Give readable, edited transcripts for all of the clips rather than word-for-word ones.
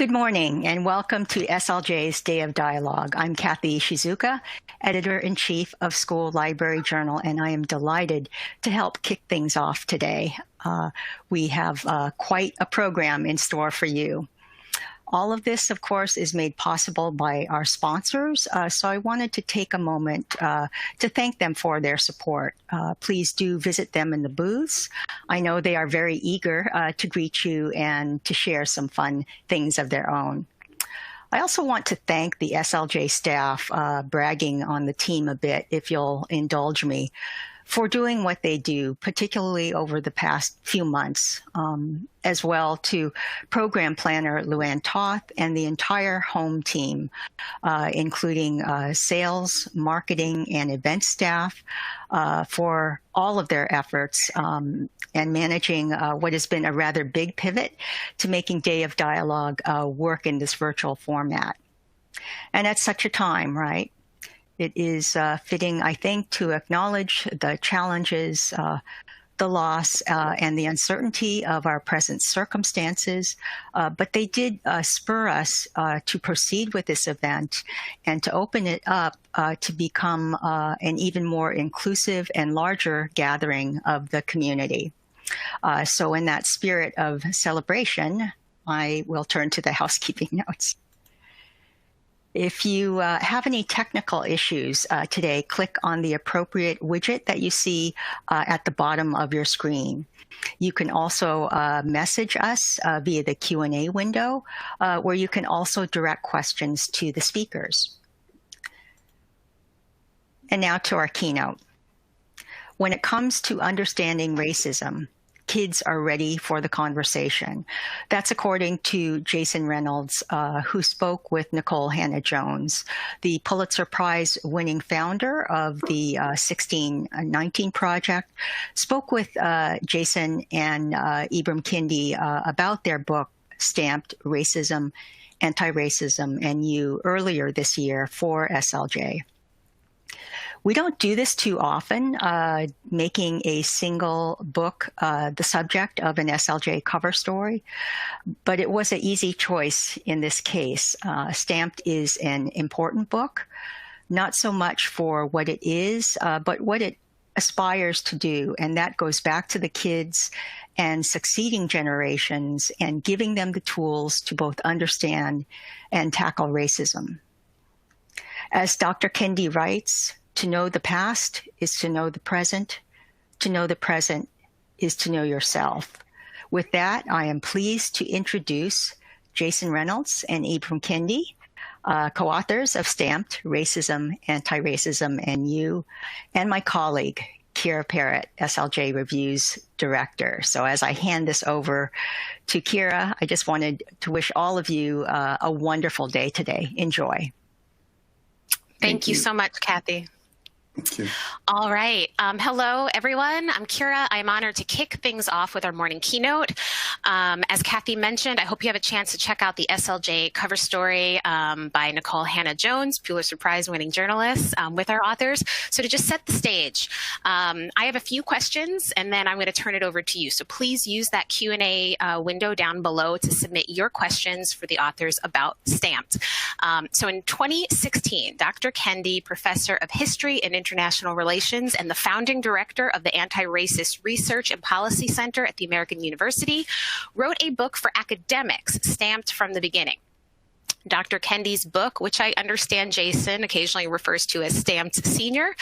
Good morning and welcome to SLJ's Day of Dialogue. I'm Kathy Shizuka, Editor-in-Chief of School Library Journal, and I am delighted to help kick things off today. We have quite a program in store for you. All of this, of course, is made possible by our sponsors, so I wanted to take a moment to thank them for their support. Please do visit them in the booths. I know they are very eager to greet you and to share some fun things of their own. I also want to thank the SLJ staff, bragging on the team a bit, if you'll indulge me, for doing what they do, particularly over the past few months, as well to program planner Luann Toth and the entire home team, including sales, marketing, and event staff, for all of their efforts and managing what has been a rather big pivot to making Day of Dialogue work in this virtual format. And at such a time, right? It is fitting, I think, to acknowledge the challenges, the loss, and the uncertainty of our present circumstances, but they did spur us to proceed with this event and to open it up to become an even more inclusive and larger gathering of the community. So in that spirit of celebration, I will turn to the housekeeping notes. If you have any technical issues today, click on the appropriate widget that you see at the bottom of your screen. You can also message us via the Q&A window, where you can also direct questions to the speakers. And now to our keynote. When it comes to understanding racism, kids are ready for the conversation. That's according to Jason Reynolds, who spoke with Nicole Hannah-Jones, the Pulitzer Prize winning founder of the 1619 Project, spoke with Jason and Ibram Kendi about their book, Stamped Racism, Antiracism, and You, earlier this year for SLJ. We don't do this too often, making a single book the subject of an SLJ cover story, but it was an easy choice in this case. Stamped is an important book, not so much for what it is, but what it aspires to do, and that goes back to the kids and succeeding generations and giving them the tools to both understand and tackle racism. As Dr. Kendi writes, to know the past is to know the present. To know the present is to know yourself. With that, I am pleased to introduce Jason Reynolds and Ibram Kendi, co-authors of Stamped Racism, Antiracism, and You, and my colleague, Kira Parrott, SLJ Reviews Director. So as I hand this over to Kira, I just wanted to wish all of you a wonderful day today. Enjoy. Thank you so much, Kathy. Thank you. All right. Hello, everyone. I'm Kira. I'm honored to kick things off with our morning keynote. As Kathy mentioned, I hope you have a chance to check out the SLJ cover story by Nicole Hannah-Jones, Pulitzer Prize winning journalist, with our authors. So to just set the stage, I have a few questions, and then I'm going to turn it over to you. So please use that Q&A window down below to submit your questions for the authors about Stamped. So in 2016, Dr. Kendi, professor of history and International Relations and the founding director of the Anti-Racist Research and Policy Center at the American University, wrote a book for academics, Stamped from the Beginning. Dr. Kendi's book, which I understand Jason occasionally refers to as Stamped Senior,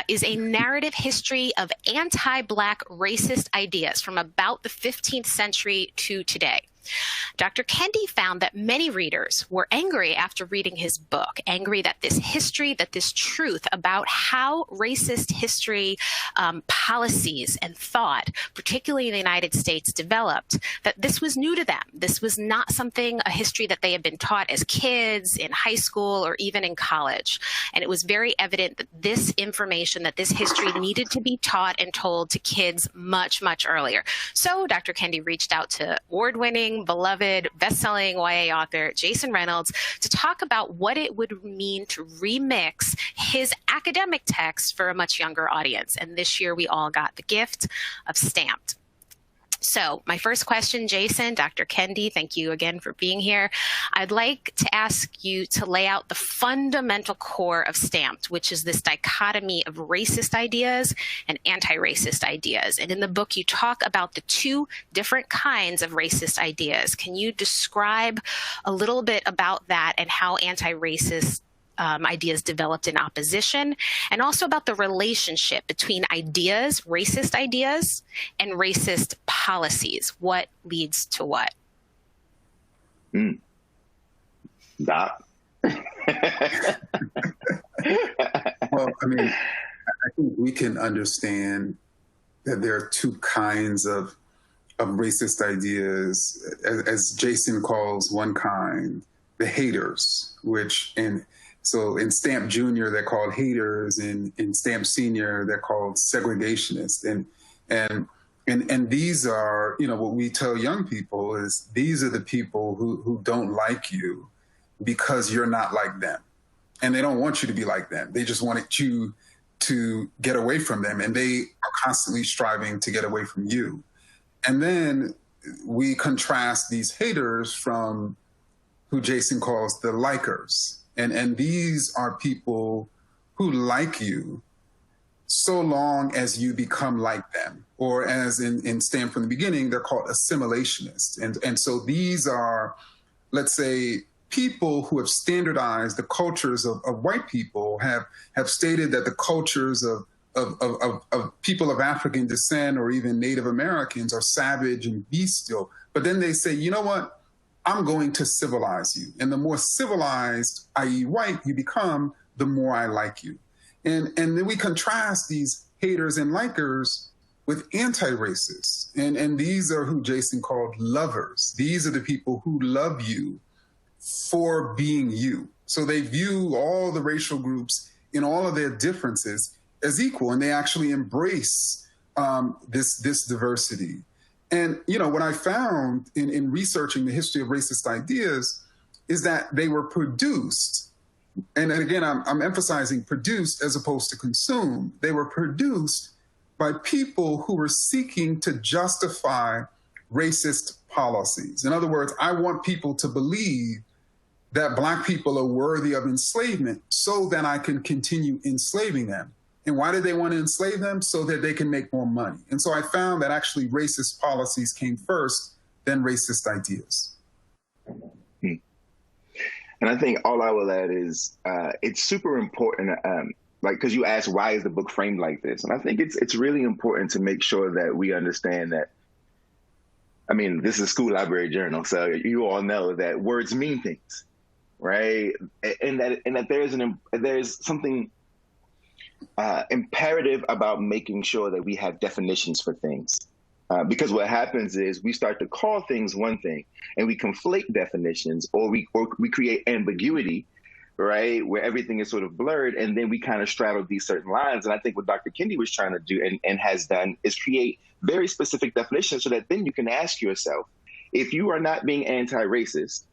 is a narrative history of anti-Black racist ideas from about the 15th century to today. Dr. Kendi found that many readers were angry after reading his book, angry that this history, that this truth about how racist history, policies and thought, particularly in the United States, developed, that this was new to them. This was not something, a history that they had been taught as kids in high school or even in college. And it was very evident that this information, that this history needed to be taught and told to kids much, much earlier. So Dr. Kendi reached out to award-winning, beloved, best-selling YA author Jason Reynolds to talk about what it would mean to remix his academic text for a much younger audience. And this year we all got the gift of Stamped. So my first question, Jason, Dr. Kendi, thank you again for being here. I'd like to ask you to lay out the fundamental core of Stamped, which is this dichotomy of racist ideas and anti-racist ideas. And in the book, you talk about the two different kinds of racist ideas. Can you describe a little bit about that and how anti-racist ideas developed in opposition, and also about the relationship between ideas, racist ideas, and racist policies? What leads to what? Doc? Well, I mean, I think we can understand that there are two kinds of racist ideas, as Jason calls one kind, the haters, so in Stamp Junior, they're called haters, and in Stamp Senior, they're called segregationists. And these are, what we tell young people is these are the people who don't like you because you're not like them. And they don't want you to be like them. They just wanted you to get away from them. And they are constantly striving to get away from you. And then we contrast these haters from who Jason calls the likers. And these are people who like you so long as you become like them, or as in Stamp from the beginning, they're called assimilationists. And so these are, let's say, people who have standardized the cultures of white people, have stated that the cultures of people of African descent or even Native Americans are savage and bestial. But then they say, you know what? I'm going to civilize you. And the more civilized, i.e. white, you become, the more I like you. And then we contrast these haters and likers with anti-racists. And these are who Jason called lovers. These are the people who love you for being you. So they view all the racial groups in all of their differences as equal, and they actually embrace this diversity. And, what I found in researching the history of racist ideas is that they were produced. And again, I'm emphasizing produced as opposed to consumed. They were produced by people who were seeking to justify racist policies. In other words, I want people to believe that Black people are worthy of enslavement so that I can continue enslaving them. And why did they want to enslave them? So that they can make more money. And so I found that actually racist policies came first, then racist ideas. And I think all I will add is it's super important, because you asked, why is the book framed like this? And I think it's really important to make sure that we understand that, this is a school library journal, so you all know that words mean things, right? And that there's something imperative about making sure that we have definitions for things. Because what happens is we start to call things one thing and we conflate definitions, or we create ambiguity, right, where everything is sort of blurred, and then we kind of straddle these certain lines. And I think what Dr. Kendi was trying to do and has done is create very specific definitions so that then you can ask yourself, if you are not being anti-racist,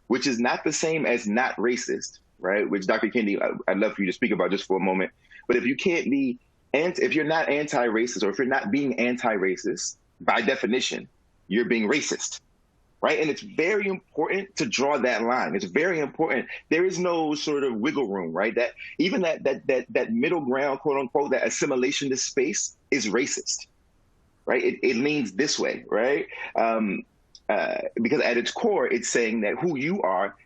which is not the same as not racist, right, which Dr. Kendi, I'd love for you to speak about just for a moment. But if you can't be, if you're not anti-racist, or if you're not being anti-racist, by definition, you're being racist, right? And it's very important to draw that line. It's very important. There is no sort of wiggle room, right? That even that middle ground, quote unquote, that assimilationist space is racist, right? It leans this way, right? Because at its core, it's saying that who you are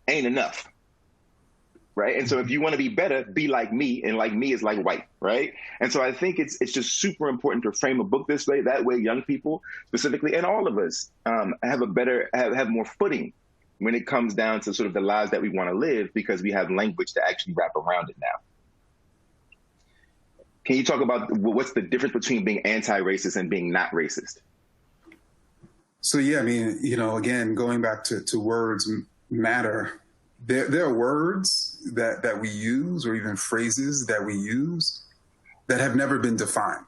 ain't enough. Right. And so if you want to be better, be like me, and like me is like white. Right. And so I think it's just super important to frame a book this way. That way, young people specifically, and all of us have more footing when it comes down to sort of the lives that we want to live, because we have language to actually wrap around it now. Can you talk about what's the difference between being anti-racist and being not racist? So, yeah, again, going back to words matter. There are words that we use, or even phrases that we use, that have never been defined,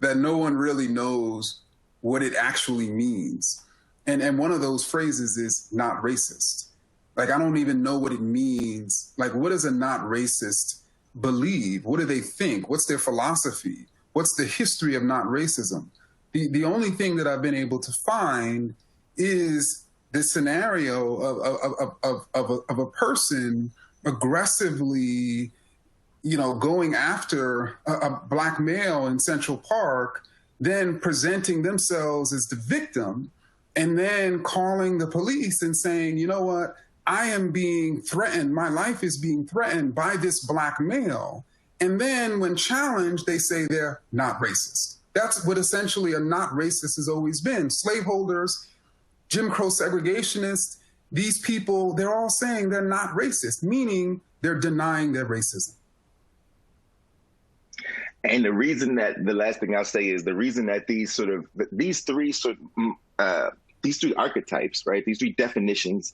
that no one really knows what it actually means. And one of those phrases is not racist. Like, I don't even know what it means. Like, what does a not racist believe? What do they think? What's their philosophy? What's the history of not racism? The only thing that I've been able to find is the scenario of a person aggressively, going after a Black male in Central Park, then presenting themselves as the victim, and then calling the police and saying, you know what, I am being threatened. My life is being threatened by this Black male. And then when challenged, they say they're not racist. That's what essentially a not racist has always been. Slaveholders, Jim Crow segregationists, these people, they're all saying they're not racist, meaning they're denying their racism. And the reason that, the last thing I'll say is the reason that these three archetypes, right? These three definitions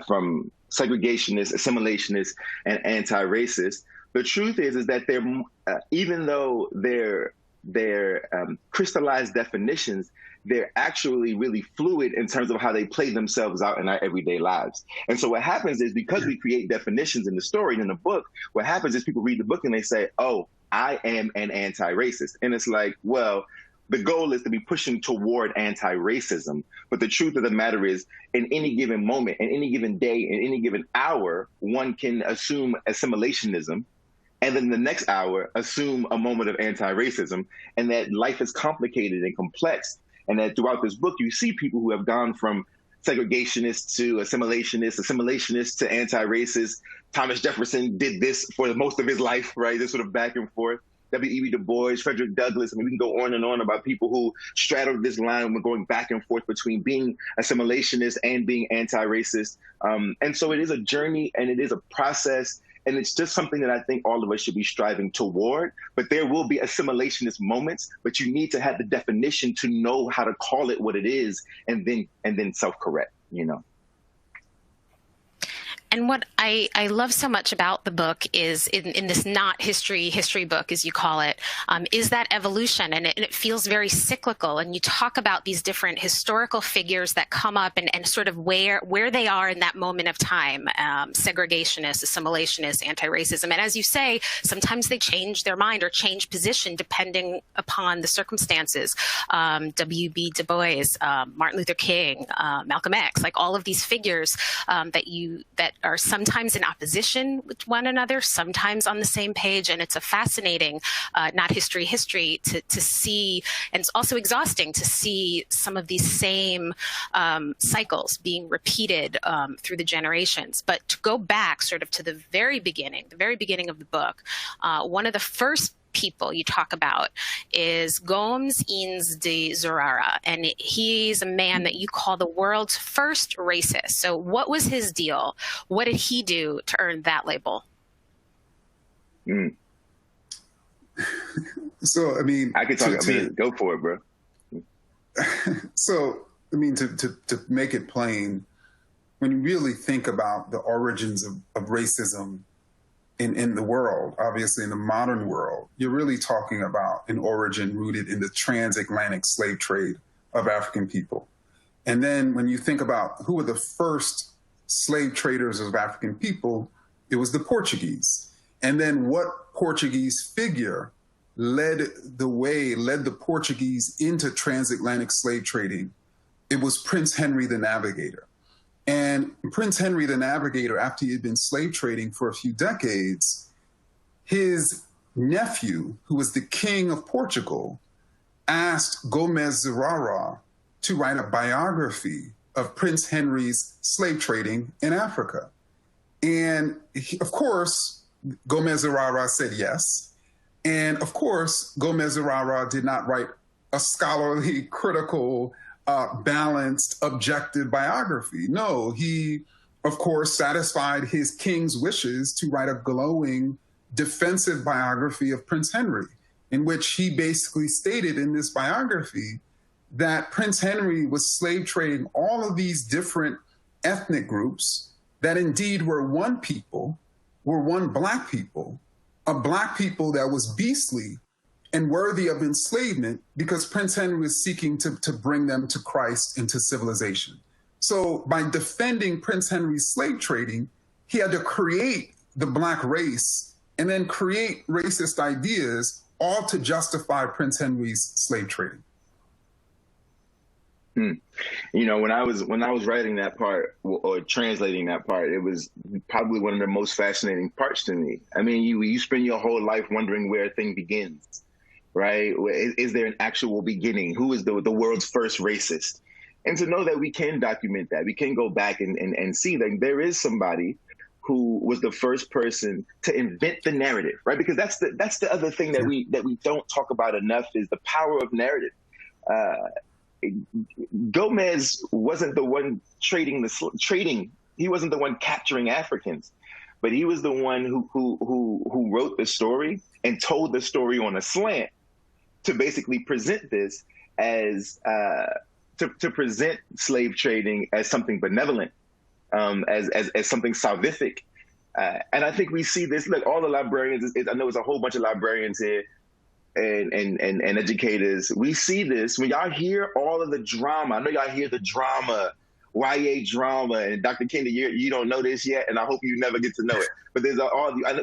from segregationists, assimilationists, and anti-racist. The truth is that they're even though they're crystallized definitions, they're actually really fluid in terms of how they play themselves out in our everyday lives. And so what happens is, because we create definitions in the story and in the book, what happens is people read the book and they say, oh, I am an anti-racist. And it's like, well, the goal is to be pushing toward anti-racism. But the truth of the matter is, in any given moment, in any given day, in any given hour, one can assume assimilationism, and then the next hour assume a moment of anti-racism, and that life is complicated and complex. And that throughout this book, you see people who have gone from segregationists to assimilationists to anti-racist. Thomas Jefferson did this for most of his life, right? This sort of back and forth. W.E.B. Du Bois, Frederick Douglass. I mean, we can go on and on about people who straddled this line. We're going back and forth between being assimilationist and being anti-racist. And so it is a journey and it is a process. And it's just something that I think all of us should be striving toward. But there will be assimilationist moments, but you need to have the definition to know how to call it what it is, and then self-correct, And what I love so much about the book is, in this not history book, as you call it, is that evolution. And it feels very cyclical. And you talk about these different historical figures that come up and sort of where they are in that moment of time, segregationists, assimilationists, anti-racism. And as you say, sometimes they change their mind or change position depending upon the circumstances. W.B. Du Bois, Martin Luther King, Malcolm X, like all of these figures that are sometimes in opposition with one another, sometimes on the same page. And it's a fascinating, not history to see, and it's also exhausting to see some of these same cycles being repeated through the generations. But to go back sort of to the very beginning of the book, one of the first people you talk about is Gomes Ines de Zurara, and he's a man that you call the world's first racist. So what was his deal? What did he do to earn that label? So, I mean, I could talk. Go for it, bro. So, I mean, to make it plain, when you really think about the origins of racism in the world, obviously in the modern world, you're really talking about an origin rooted in the transatlantic slave trade of African people. And then when you think about who were the first slave traders of African people, it was the Portuguese. And then what Portuguese figure led the Portuguese into transatlantic slave trading? It was Prince Henry the Navigator. And Prince Henry the Navigator, after he had been slave trading for a few decades, his nephew, who was the king of Portugal, asked Gomes Zurara to write a biography of Prince Henry's slave trading in Africa. And of course, Gomes Zurara said yes. And of course, Gomes Zurara did not write a scholarly, critical, balanced, objective biography. No, he, of course, satisfied his king's wishes to write a glowing, defensive biography of Prince Henry, in which he basically stated in this biography that Prince Henry was slave trading all of these different ethnic groups that indeed were one people, were one Black people, a Black people that was beastly and worthy of enslavement, because Prince Henry was seeking to bring them to Christ and to civilization. So by defending Prince Henry's slave trading, he had to create the Black race and then create racist ideas, all to justify Prince Henry's slave trading. Hmm. You know, when I was writing that part or translating that part, it was probably one of the most fascinating parts to me. I mean, you spend your whole life wondering where a thing begins, right? Is there an actual beginning? Who is the world's first racist? And to know that we can document that, we can go back and see that there is somebody who was the first person to invent the narrative, right? Because that's the other thing that we don't talk about enough is the power of narrative. Gomez wasn't the one trading. He wasn't the one capturing Africans, but he was the one who wrote the story and told the story on a slant to basically present this as to present slave trading as something benevolent, as something salvific. And I think we see this. Look, all the librarians. I know it's a whole bunch of librarians here. And educators, we see this when y'all hear all of the drama. I know y'all hear the drama, YA drama, and Dr. Kendi, you don't know this yet, and I hope you never get to know it. But there's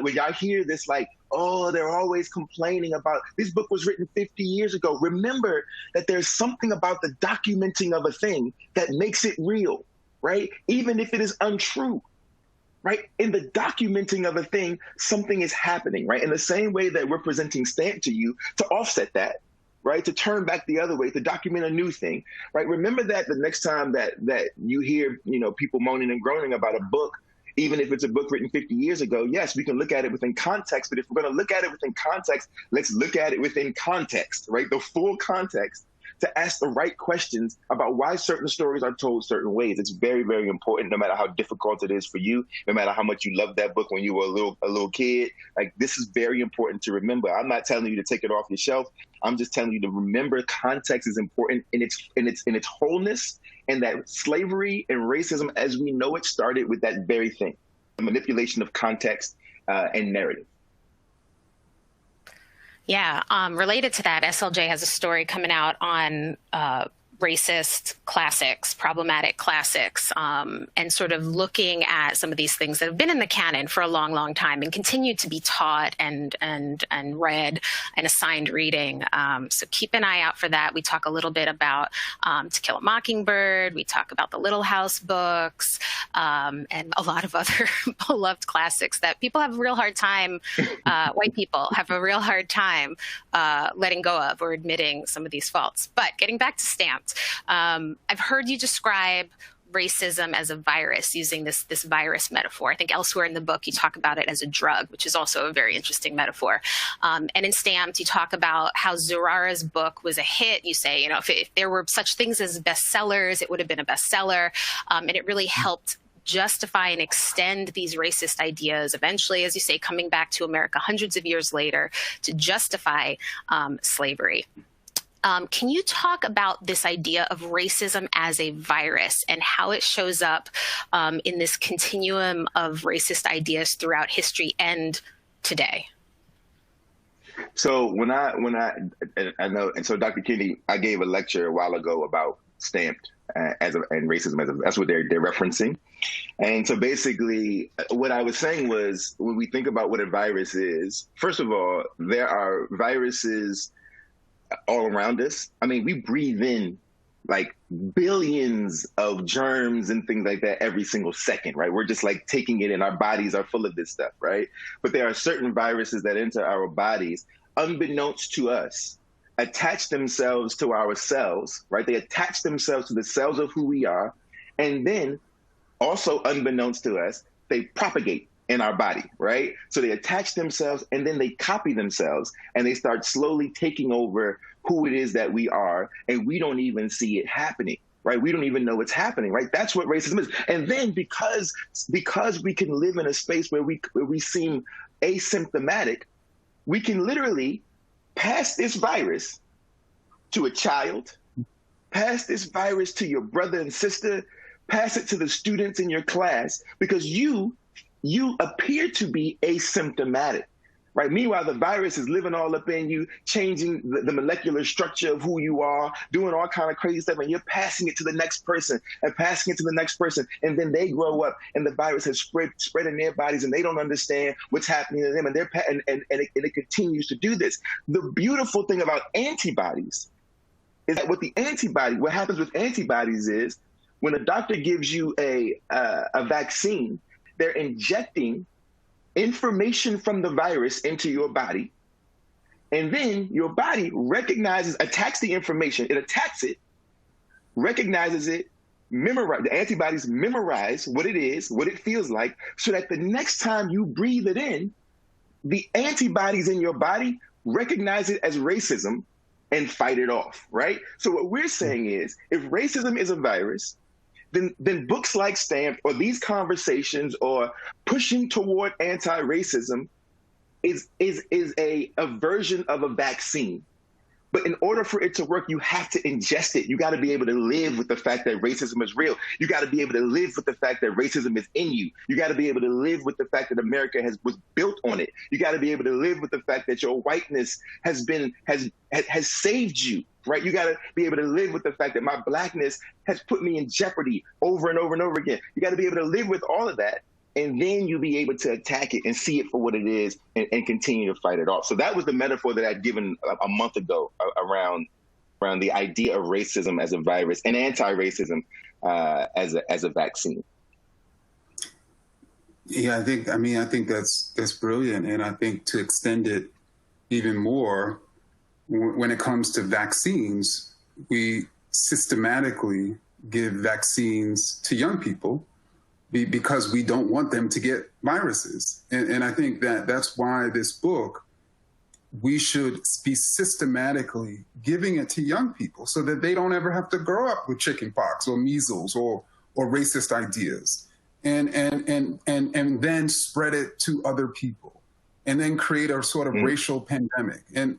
when y'all hear this, like, oh, they're always complaining about this book was written 50 years ago. Remember that there's something about the documenting of a thing that makes it real, right? Even if it is untrue. Right? In the documenting of a thing, something is happening, right? In the same way that we're presenting Stamp to you to offset that, right? To turn back the other way, to document a new thing, right? Remember that the next time that you hear, people moaning and groaning about a book, even if it's a book written 50 years ago, yes, we can look at it within context, but if we're going to look at it within context, let's look at it within context, right? The full context, to ask the right questions about why certain stories are told certain ways. It's very, very important, no matter how difficult it is for you, no matter how much you loved that book when you were a little kid. Like, this is very important to remember. I'm not telling you to take it off your shelf. I'm just telling you to remember context is important in its wholeness, and that slavery and racism as we know it started with that very thing, the manipulation of context and narrative. Yeah, related to that, SLJ has a story coming out on racist classics, problematic classics, and sort of looking at some of these things that have been in the canon for a long, long time and continue to be taught and read and assigned reading. So keep an eye out for that. We talk a little bit about To Kill a Mockingbird. We talk about the Little House books, and a lot of other beloved classics that people have a real hard time, white people have a real hard time letting go of or admitting some of these faults. But getting back to Stamped, I've heard you describe racism as a virus, using this virus metaphor. I think elsewhere in the book you talk about it as a drug, which is also a very interesting metaphor. And in Stamped, you talk about how Zurara's book was a hit. You say, if there were such things as bestsellers, it would have been a bestseller, and it really helped justify and extend these racist ideas, eventually, as you say, coming back to America hundreds of years later to justify slavery. Can you talk about this idea of racism as a virus and how it shows up in this continuum of racist ideas throughout history and today? So when I know, and so Dr. Kendi, I gave a lecture a while ago about Stamped and racism that's what they're referencing. And so basically what I was saying was, when we think about what a virus is, first of all, there are viruses all around us. I mean, we breathe in like billions of germs and things like that every single second, right? We're just like taking it in. Our bodies are full of this stuff, right? But there are certain viruses that enter our bodies unbeknownst to us, attach themselves to our cells, right? They attach themselves to the cells of who we are. And then also unbeknownst to us, they propagate in our body, right? So they attach themselves and then they copy themselves and they start slowly taking over who it is that we are, and we don't even see it happening, right? We don't even know it's happening, right? That's what racism is. And then because we can live in a space where we seem asymptomatic, we can literally pass this virus to a child, pass this virus to your brother and sister, pass it to the students in your class, because you appear to be asymptomatic, right? Meanwhile, the virus is living all up in you, changing the molecular structure of who you are, doing all kind of crazy stuff, and you're passing it to the next person and passing it to the next person, and then they grow up and the virus has spread in their bodies and they don't understand what's happening to them, and it continues to do this. The beautiful thing about antibodies is that what happens with antibodies is when a doctor gives you a vaccine, they're injecting information from the virus into your body. And then your body attacks the information. It attacks it, recognizes it, the antibodies memorize what it is, what it feels like, so that the next time you breathe it in, the antibodies in your body recognize it as racism and fight it off, right? So what we're saying is, if racism is a virus, then books like Stamped or these conversations or pushing toward anti-racism is a version of a vaccine. But in order for it to work, you have to ingest it. You got to be able to live with the fact that racism is real. You got to be able to live with the fact that racism is in you. You got to be able to live with the fact that America was built on it. You got to be able to live with the fact that your whiteness has saved you, right? You got to be able to live with the fact that my blackness has put me in jeopardy over and over and over again. You got to be able to live with all of that. And then you'll be able to attack it and see it for what it is and continue to fight it off. So that was the metaphor that I'd given a month ago around the idea of racism as a virus and anti-racism as a vaccine. Yeah, I think that's brilliant. And I think to extend it even more, when it comes to vaccines, we systematically give vaccines to young people because we don't want them to get viruses. And I think that's why this book, we should be systematically giving it to young people so that they don't ever have to grow up with chickenpox or measles or racist ideas and then spread it to other people and then create a sort of racial pandemic. And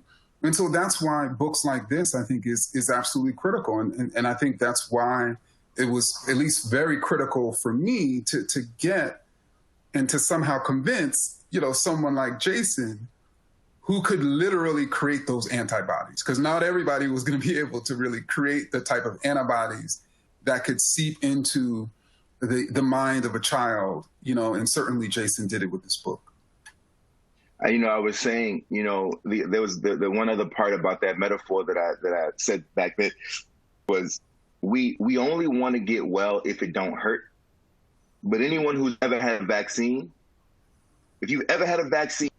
so that's why books like this, I think, is absolutely critical. And I think that's why it was at least very critical for me to get and to somehow convince, someone like Jason, who could literally create those antibodies, because not everybody was going to be able to really create the type of antibodies that could seep into the mind of a child, and certainly Jason did it with this book. I was saying, there was the one other part about that metaphor that I said back then was, we only want to get well if it don't hurt. But anyone who's ever had a vaccine, if you've ever had a vaccine,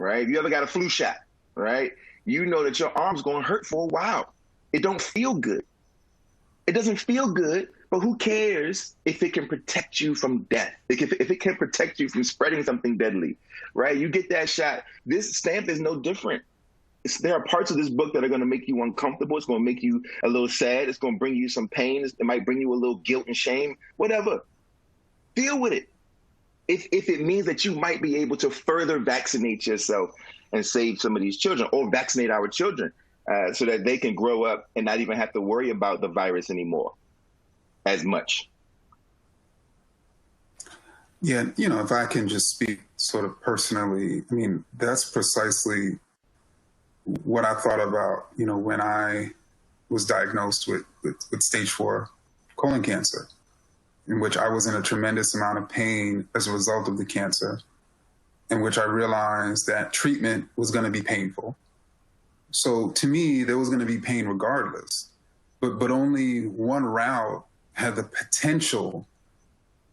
right? If you ever got a flu shot, right? You know that your arm's going to hurt for a while. It don't feel good. It doesn't feel good, but who cares if it can protect you from death? If it can protect you from spreading something deadly, right? You get that shot. This Stamp is no different. There are parts of this book that are going to make you uncomfortable. It's going to make you a little sad. It's going to bring you some pain. It might bring you a little guilt and shame, whatever. Deal with it. If it means that you might be able to further vaccinate yourself and save some of these children, or vaccinate our children so that they can grow up and not even have to worry about the virus anymore as much. Yeah, if I can just speak sort of personally, that's precisely what I thought about, when I was diagnosed with stage 4 colon cancer, in which I was in a tremendous amount of pain as a result of the cancer, in which I realized that treatment was going to be painful. So to me, there was going to be pain regardless, but only one route had the potential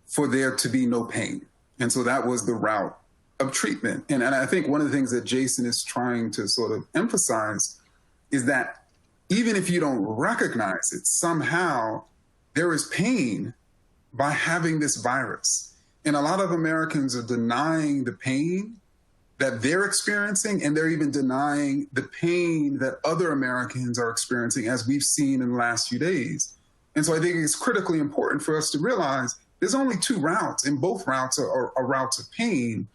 for there to be no pain. And so that was the route of treatment. And I think one of the things that Jason is trying to sort of emphasize is that even if you don't recognize it, somehow there is pain by having this virus. And a lot of Americans are denying the pain that they're experiencing, and they're even denying the pain that other Americans are experiencing, as we've seen in the last few days. And so I think it's critically important for us to realize there's only two routes, and both routes are routes of pain.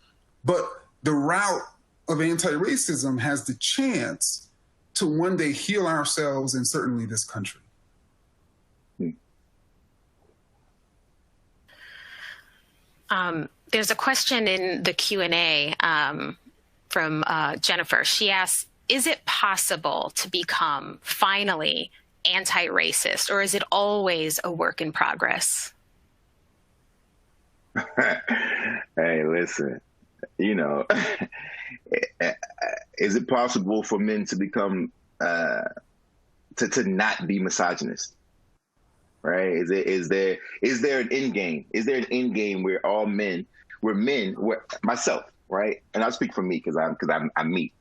But the route of anti-racism has the chance to one day heal ourselves and certainly this country. There's a question in the Q&A from Jennifer. She asks, is it possible to become finally anti-racist, or is it always a work in progress? Hey, listen, is it possible for men to become to to not be misogynist? Right? Is there an end game? Is there an end game where all men, where myself, right? And I'll speak for me because I'm me.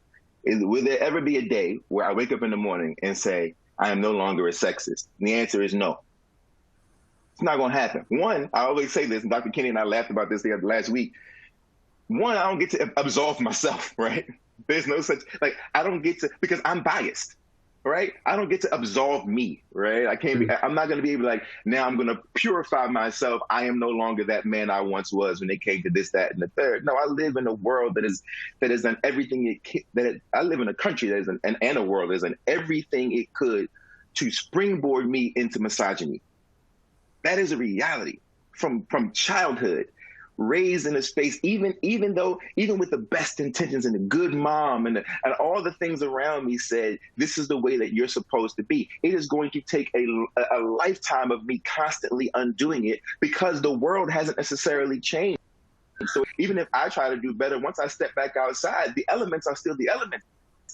Will there ever be a day where I wake up in the morning and say, I am no longer a sexist? And the answer is no. It's not going to happen. One, I always say this, and Dr. Kendi and I laughed about this the other last week. One, I don't get to absolve myself, right? There's no such, like, I don't get to, because I'm biased, right? I don't get to absolve me, right? I'm not going to be able to, like, now I'm going to purify myself. I am no longer that man I once was when it came to this, that, and the third. No, I live in a world that has done everything I live in a country that is and a world that has done everything it could to springboard me into misogyny. That is a reality from childhood. Raised in a space, even with the best intentions and a good mom and all the things around me said, this is the way that you're supposed to be. It is going to take a lifetime of me constantly undoing it because the world hasn't necessarily changed. So even if I try to do better, once I step back outside, the elements are still the elements.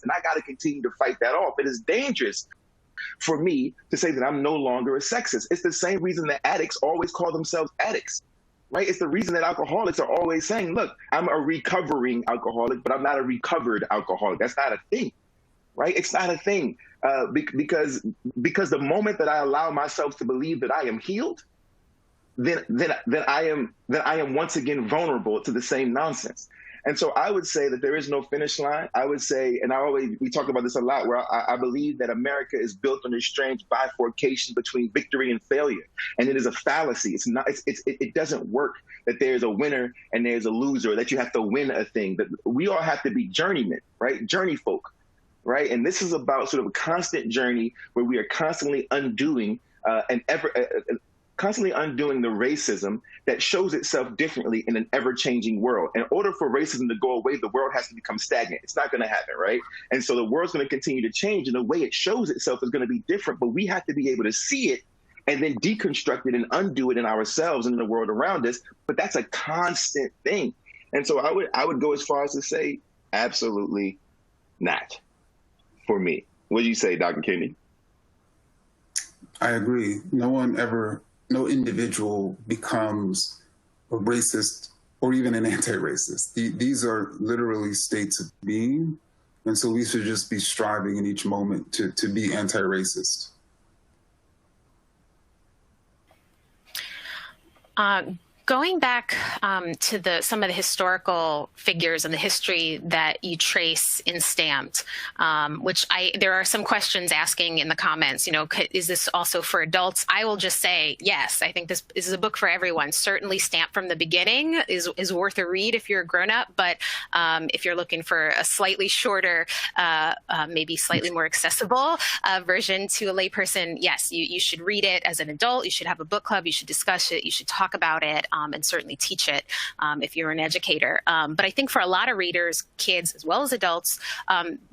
And I got to continue to fight that off. It is dangerous for me to say that I'm no longer a sexist. It's the same reason that addicts always call themselves addicts. Right? It's the reason that alcoholics are always saying, look, I'm a recovering alcoholic, but I'm not a recovered alcoholic. That's not a thing, right? It's not a thing because the moment that I allow myself to believe that I am healed, then I am once again vulnerable to the same nonsense. And so I would say that there is no finish line. I would say, and we talk about this a lot, where I believe that America is built on this strange bifurcation between victory and failure. And it is a fallacy. It doesn't work that there's a winner and there's a loser, that you have to win a thing. That we all have to be journeymen, right? Journey folk, right? And this is about sort of a constant journey where we are constantly undoing constantly undoing the racism that shows itself differently in an ever-changing world. In order for racism to go away, the world has to become stagnant. It's not going to happen, right? And so the world's going to continue to change, and the way it shows itself is going to be different, but we have to be able to see it and then deconstruct it and undo it in ourselves and in the world around us. But that's a constant thing. And so I would go as far as to say, absolutely not for me. What do you say, Dr. Kendi? I agree. No individual becomes a racist or even an anti-racist. These are literally states of being. And so we should just be striving in each moment to be anti-racist. Going back to some of the historical figures and the history that you trace in Stamped, which there are some questions asking in the comments, is this also for adults? I will just say, yes, I think this is a book for everyone. Certainly Stamped from the beginning is worth a read if you're a grown-up, but if you're looking for a slightly shorter, maybe slightly more accessible version to a layperson, yes, you should read it as an adult. You should have a book club. You should discuss it. You should talk about it. And certainly teach it if you're an educator. But I think for a lot of readers, kids as well as adults,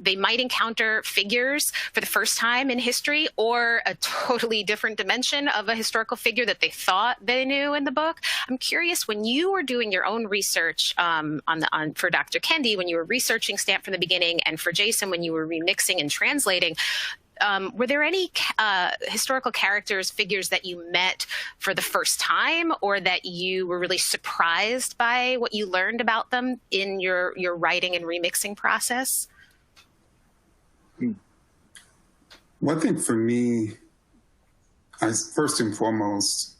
they might encounter figures for the first time in history or a totally different dimension of a historical figure that they thought they knew in the book. I'm curious, when you were doing your own research for Dr. Kendi, when you were researching Stamped from the beginning, and for Jason, when you were remixing and translating, were there any historical characters, figures that you met for the first time, or that you were really surprised by what you learned about them in your writing and remixing process? Well, I think for me, first and foremost,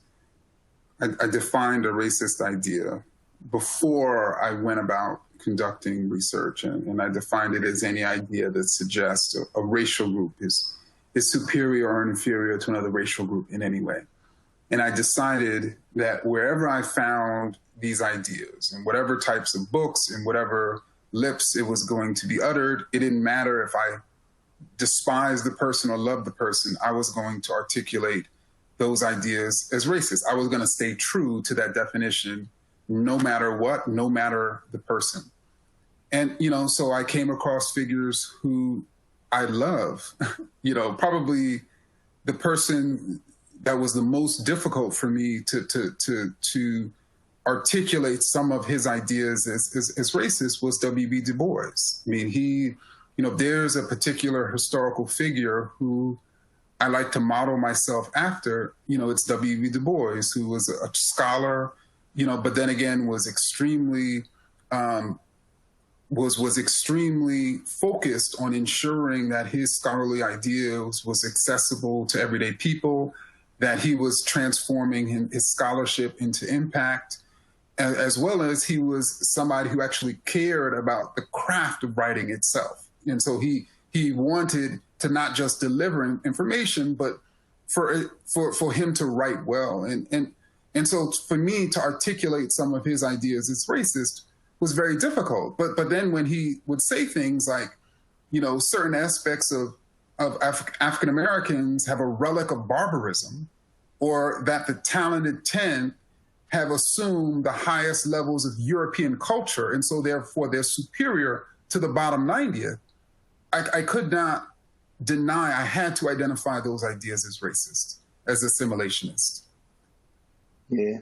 I defined a racist idea before I went about conducting research, and I defined it as any idea that suggests a racial group is superior or inferior to another racial group in any way. And I decided that wherever I found these ideas, in whatever types of books, in whatever lips it was going to be uttered, it didn't matter if I despised the person or loved the person, I was going to articulate those ideas as racist. I was going to stay true to that definition no matter what, no matter the person. And, so I came across figures who I love, probably the person that was the most difficult for me to articulate some of his ideas as racist was W.B. Du Bois. I mean, there's a particular historical figure who I like to model myself after, it's W.E.B. Du Bois, who was a scholar, but then again was extremely was extremely focused on ensuring that his scholarly ideas was accessible to everyday people, that he was transforming his scholarship into impact, as well as he was somebody who actually cared about the craft of writing itself. And so he wanted to not just deliver information, but for him to write well. And so for me to articulate some of his ideas as racist was very difficult. But then when he would say things like, certain aspects of African Americans have a relic of barbarism, or that the talented 10 have assumed the highest levels of European culture, and so therefore they're superior to the bottom 90th, I could not deny I had to identify those ideas as racist, as assimilationist. Yeah.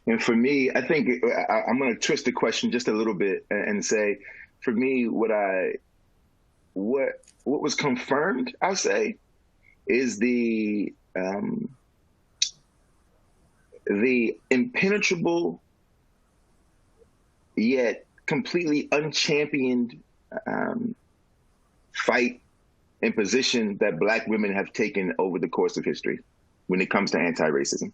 And for me, I think I'm going to twist the question just a little bit and say, for me, what was confirmed, I'll say, is the impenetrable yet completely unchampioned fight and position that Black women have taken over the course of history when it comes to anti-racism.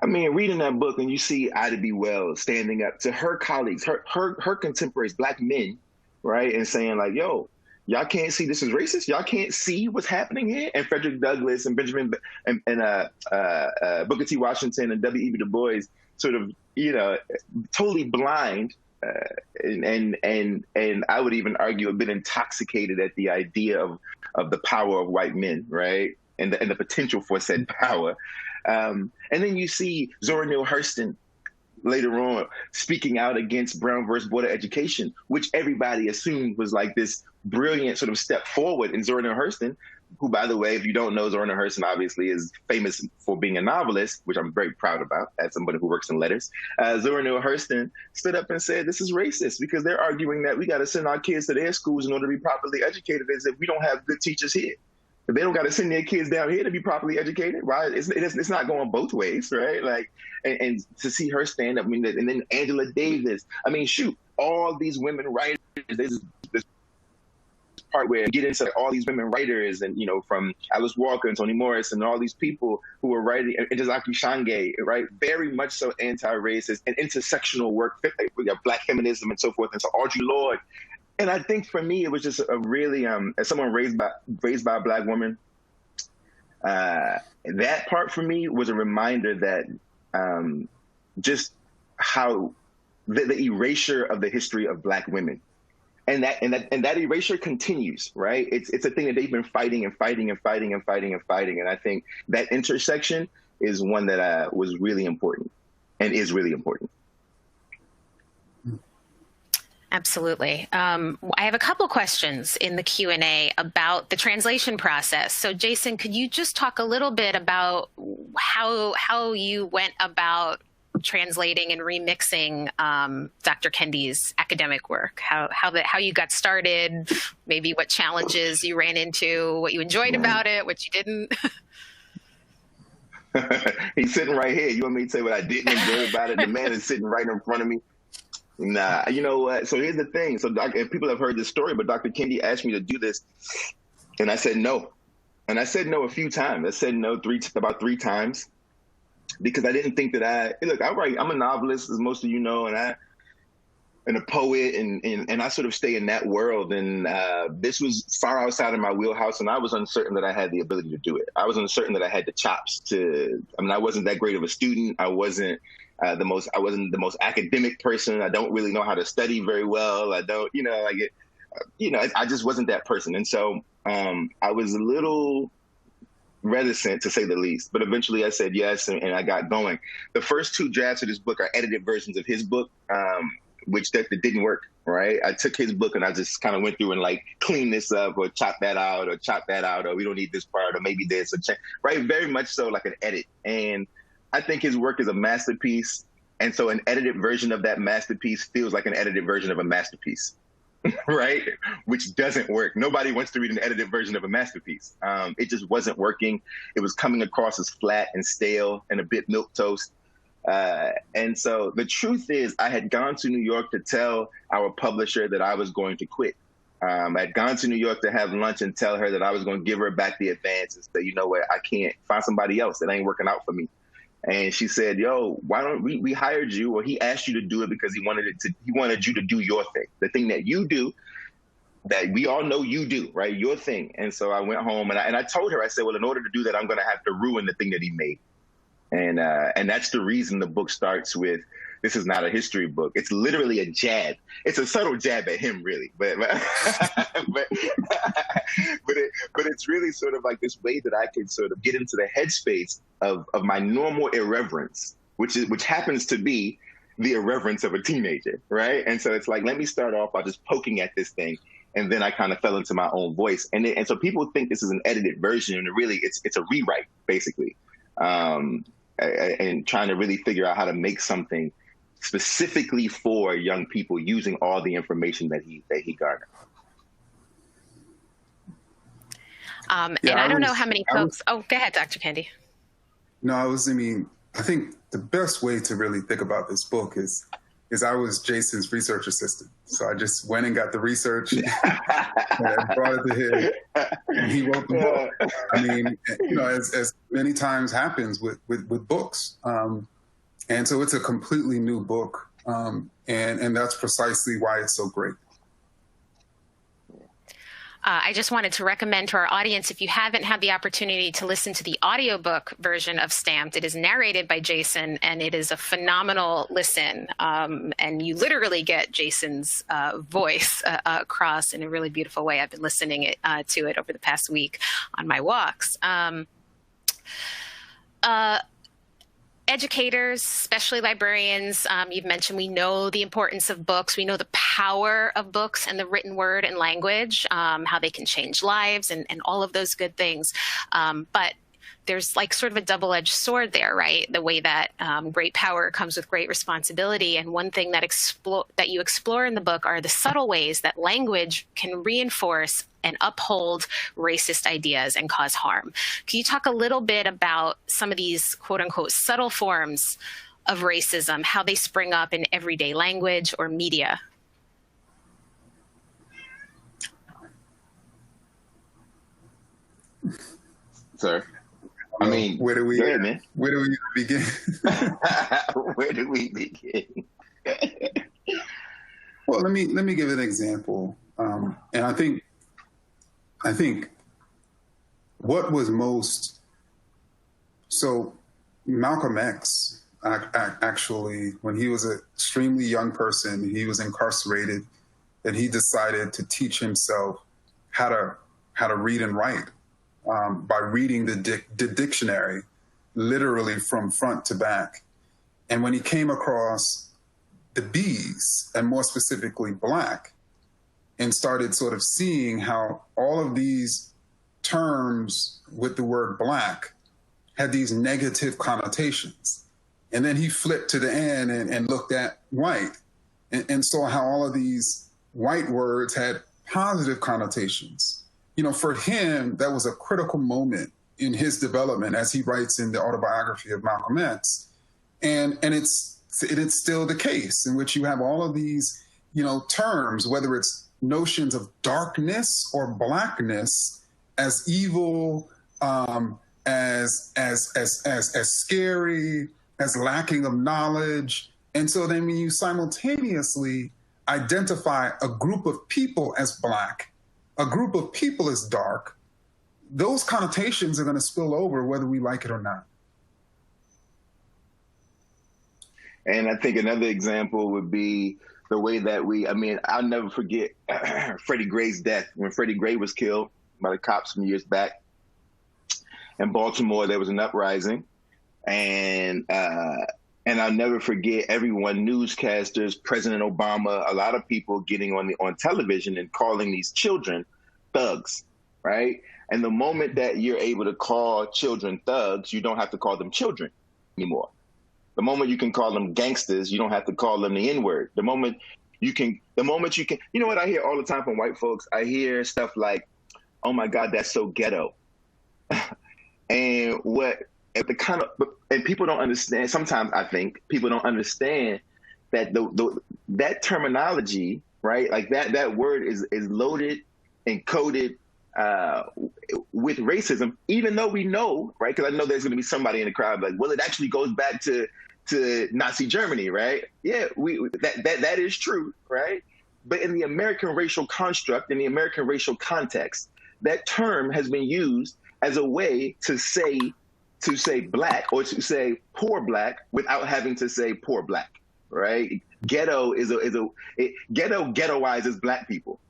I mean, reading that book and you see Ida B. Wells standing up to her colleagues, her contemporaries, Black men, right, and saying like, yo, y'all can't see this is racist? Y'all can't see what's happening here? And Frederick Douglass and Benjamin and Booker T. Washington and W.E.B. Du Bois sort of, totally blind and I would even argue a bit intoxicated at the idea of the power of white men, right? And the potential for said power. And then you see Zora Neale Hurston later on speaking out against Brown versus Board of Education, which everybody assumed was like this brilliant sort of step forward. And Zora Neale Hurston, who, by the way, if you don't know, Zora Neale Hurston obviously is famous for being a novelist, which I'm very proud about as somebody who works in letters. Zora Neale Hurston stood up and said, this is racist because they're arguing that we got to send our kids to their schools in order to be properly educated, as if we don't have good teachers here. They don't got to send their kids down here to be properly educated, right? It's not going both ways, right? Like, and to see her stand up, and then Angela Davis. I mean, shoot, all these women writers. There's this part where you get into all these women writers, and from Alice Walker and Toni Morris and all these people who were writing, and Ntozake Shange, right? Very much so anti-racist and intersectional work, Black feminism and so forth. And so Audre Lorde. And I think for me, it was just a really, as someone raised by a Black woman, that part for me was a reminder that just how the erasure of the history of Black women, and that erasure continues, right? It's a thing that they've been fighting and fighting and fighting and fighting and fighting. And I think that intersection is one that was really important and is really important. Absolutely. I have a couple questions in the Q&A about the translation process. So Jason, could you just talk a little bit about how you went about translating and remixing Dr. Kendi's academic work, how you got started, maybe what challenges you ran into, what you enjoyed about it, what you didn't? He's sitting right here. You want me to say what I didn't enjoy about it? The man is sitting right in front of me. Nah, you know what? So here's the thing. So if people have heard this story, but Dr. Kendi asked me to do this, and I said no. And I said no a few times. I said no about three times, because I didn't think that I'm a novelist, as most of you know, and a poet, and I sort of stay in that world. And this was far outside of my wheelhouse, and I was uncertain that I had the ability to do it. I was uncertain that I had the chops I wasn't that great of a student. I wasn't the most academic person. I don't really know how to study very well. I don't, I just wasn't that person. And so I was a little reticent, to say the least, but eventually I said yes, and I got going. The first two drafts of this book are edited versions of his book, which that didn't work, right? I took his book and I just kind of went through and clean this up, or chop that out, or we don't need this part, or maybe this, right? Very much so like an edit. And I think his work is a masterpiece. And so an edited version of that masterpiece feels like an edited version of a masterpiece. right? Which doesn't work. Nobody wants to read an edited version of a masterpiece. It just wasn't working. It was coming across as flat and stale and a bit milquetoast. And so the truth is, I had gone to New York to tell our publisher that I was going to quit. I'd gone to New York to have lunch and tell her that I was going to give her back the advance and say, you know what, I can't find somebody else. It ain't working out for me. And she said, yo, why don't we hired you, or he asked you to do it because he wanted you to do your thing, the thing that you do, that we all know you do, right? Your thing. And so I went home and I told her, I said, well, in order to do that, I'm going to have to ruin the thing that he made. And that's the reason the book starts with, this is not a history book. It's literally a jab. It's a subtle jab at him, really. But it's really sort of like this way that I can sort of get into the headspace of my normal irreverence, which happens to be the irreverence of a teenager, right? And so it's like, let me start off by just poking at this thing. And then I kind of fell into my own voice. And so people think this is an edited version, and really it's a rewrite, basically. And trying to really figure out how to make something specifically for young people using all the information that he garnered. And I don't know how many folks. Go ahead, Dr. Kendi. No, I think the best way to really think about this book is I was Jason's research assistant. So I just went and got the research and brought it to him, and he wrote the book. I mean, as many times happens with books. And so it's a completely new book. And that's precisely why it's so great. I just wanted to recommend to our audience, if you haven't had the opportunity to listen to the audiobook version of Stamped, it is narrated by Jason, and it is a phenomenal listen. And you literally get Jason's voice across in a really beautiful way. I've been listening to it over the past week on my walks. Educators, especially librarians, you've mentioned we know the importance of books. We know the power of books and the written word and language, how they can change lives and all of those good things. But there's like sort of a double-edged sword there, right? The way that great power comes with great responsibility. And one thing that you explore in the book are the subtle ways that language can reinforce and uphold racist ideas and cause harm. Can you talk a little bit about some of these quote unquote subtle forms of racism, how they spring up in everyday language or media? Sir, I mean, where do we begin? Where do we begin? Well, let me give an example. And I think what was most, so Malcolm X, actually, when he was an extremely young person, he was incarcerated, and he decided to teach himself how to read and write by reading the dictionary, literally from front to back. And when he came across the B's, and more specifically Black, and started sort of seeing how all of these terms with the word Black had these negative connotations. And then he flipped to the end and looked at white and saw how all of these white words had positive connotations. For him, that was a critical moment in his development, as he writes in the autobiography of Malcolm X. And it's still the case, in which you have all of these, terms, whether it's notions of darkness or Blackness as evil, as scary, as lacking of knowledge. And so then when you simultaneously identify a group of people as Black, a group of people as dark, those connotations are going to spill over whether we like it or not. And I think another example would be the way that I'll never forget Freddie Gray's death. When Freddie Gray was killed by the cops some years back in Baltimore, there was an uprising. And I'll never forget everyone, newscasters, President Obama, a lot of people getting on television and calling these children thugs, right? And the moment that you're able to call children thugs, you don't have to call them children anymore. The moment you can call them gangsters, you don't have to call them the N-word. The moment The moment you can, you know what I hear all the time from white folks? I hear stuff like, "Oh my God, that's so ghetto," and and people don't understand. Sometimes I think people don't understand that that terminology, right? Like that word is loaded and coded with racism, even though we know, right? Because I know there's going to be somebody in the crowd like, well, it actually goes back to Nazi Germany, right? Yeah, that is true, right? But in the American racial construct, in the American racial context, that term has been used as a way to say black or to say poor black without having to say poor black, right? Ghetto ghettoizes black people.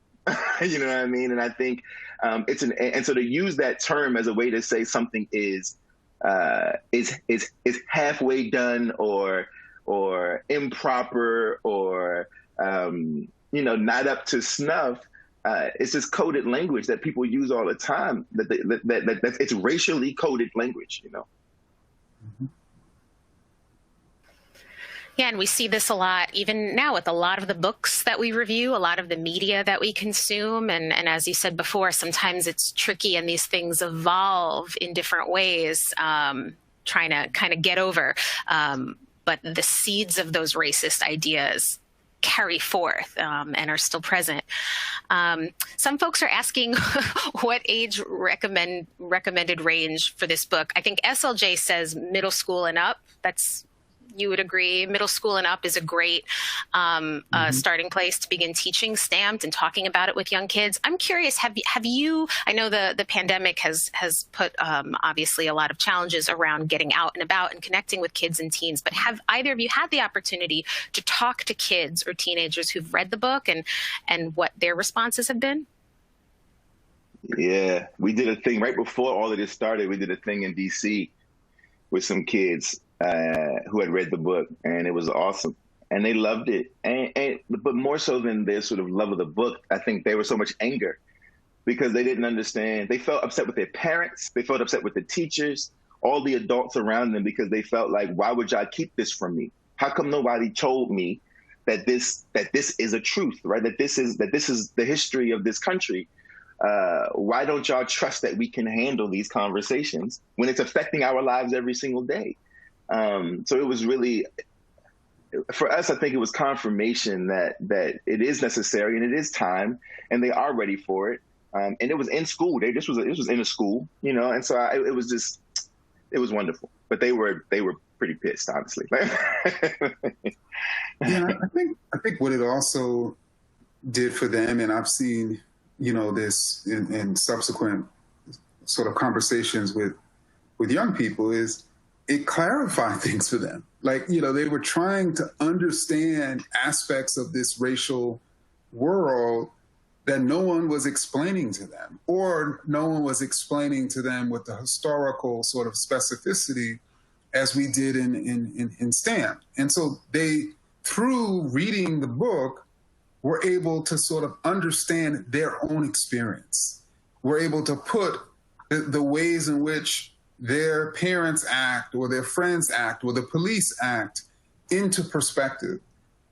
You know what I mean? And I think and so to use that term as a way to say something is halfway done or improper or not up to snuff. It's just coded language that people use all the time. That it's racially coded language, Mm-hmm. Yeah, and we see this a lot even now with a lot of the books that we review, a lot of the media that we consume. And as you said before, sometimes it's tricky and these things evolve in different ways, trying to kind of get over. But the seeds of those racist ideas carry forth and are still present. Some folks are asking what age recommended range for this book. I think SLJ says middle school and up. You would agree, middle school and up is a great starting place to begin teaching stamped and talking about it with young kids. I'm curious, have you, I know the pandemic has put obviously a lot of challenges around getting out and about and connecting with kids and teens, but have either of you had the opportunity to talk to kids or teenagers who've read the book and what their responses have been? Yeah, we did a thing right before all of this started. We did a thing in DC with some kids who had read the book, and it was awesome, and they loved it. But more so than their sort of love of the book, I think they were so much anger because they didn't understand. They felt upset with their parents. They felt upset with the teachers, all the adults around them, because they felt like, why would y'all keep this from me? How come nobody told me that this is a truth, right? That this is the history of this country. Why don't y'all trust that we can handle these conversations when it's affecting our lives every single day? So it was really, for us, I think it was confirmation that it is necessary and it is time and they are ready for it. And it was in school. This was in a school, and so it was wonderful. But they were pretty pissed, honestly. Yeah, I think what it also did for them, and I've seen, this in subsequent sort of conversations with young people, is it clarified things for them. Like, they were trying to understand aspects of this racial world that no one was explaining to them, or no one was explaining to them with the historical sort of specificity as we did in STAMP. And so they, through reading the book, were able to sort of understand their own experience. Were able to put the ways in which their parents act or their friends act or the police act into perspective.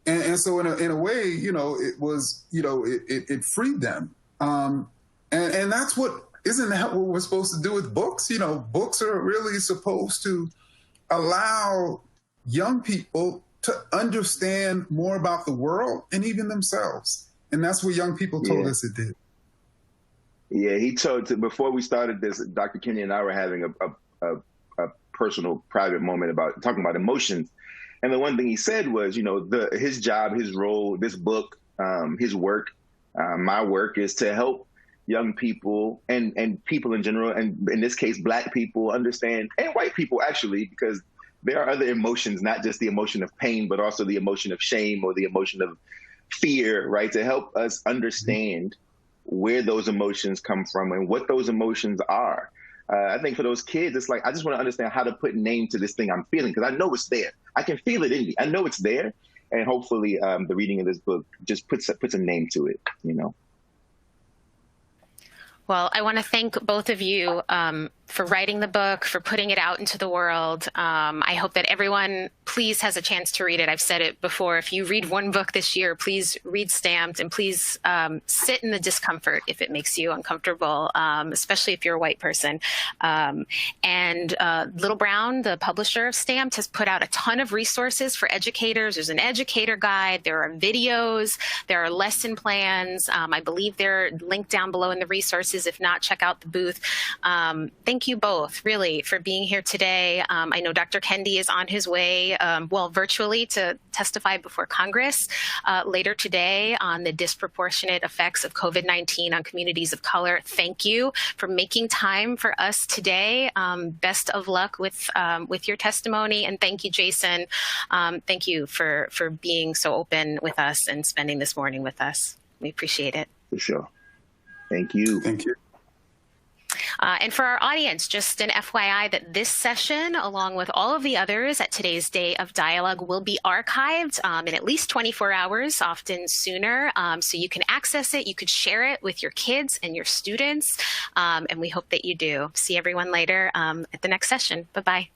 And so in a way, it was, it freed them. And that's isn't that what we're supposed to do with books? Books are really supposed to allow young people to understand more about the world and even themselves. And that's what young people told us it did. Yeah, before we started this, Dr. Kendi and I were having a personal, private moment about talking about emotions. And the one thing he said was, his job, his role, this book, his work, my work is to help young people and people in general, and in this case, Black people understand, and white people actually, because there are other emotions, not just the emotion of pain, but also the emotion of shame or the emotion of fear, right? To help us understand where those emotions come from and what those emotions are. I think for those kids, it's like, I just want to understand how to put name to this thing I'm feeling, because I know it's there. I can feel it in me. I know it's there. And hopefully the reading of this book just puts a name to it, Well, I want to thank both of you for writing the book, for putting it out into the world. I hope that everyone please has a chance to read it. I've said it before. If you read one book this year, please read Stamped, and please sit in the discomfort if it makes you uncomfortable, especially if you're a white person. And Little Brown, the publisher of Stamped, has put out a ton of resources for educators. There's an educator guide. There are videos. There are lesson plans. I believe they're linked down below in the resources. If not, check out the booth. Thank you both, really, for being here today. I know Dr. Kendi is on his way, virtually, to testify before Congress later today on the disproportionate effects of COVID-19 on communities of color. Thank you for making time for us today. Best of luck with your testimony, and thank you, Jason. Thank you for being so open with us and spending this morning with us. We appreciate it. For sure. Thank you. Thank you. And for our audience, just an FYI that this session, along with all of the others at today's Day of Dialogue, will be archived in at least 24 hours, often sooner. So you can access it. You could share it with your kids and your students. And we hope that you do. See everyone later at the next session. Bye-bye.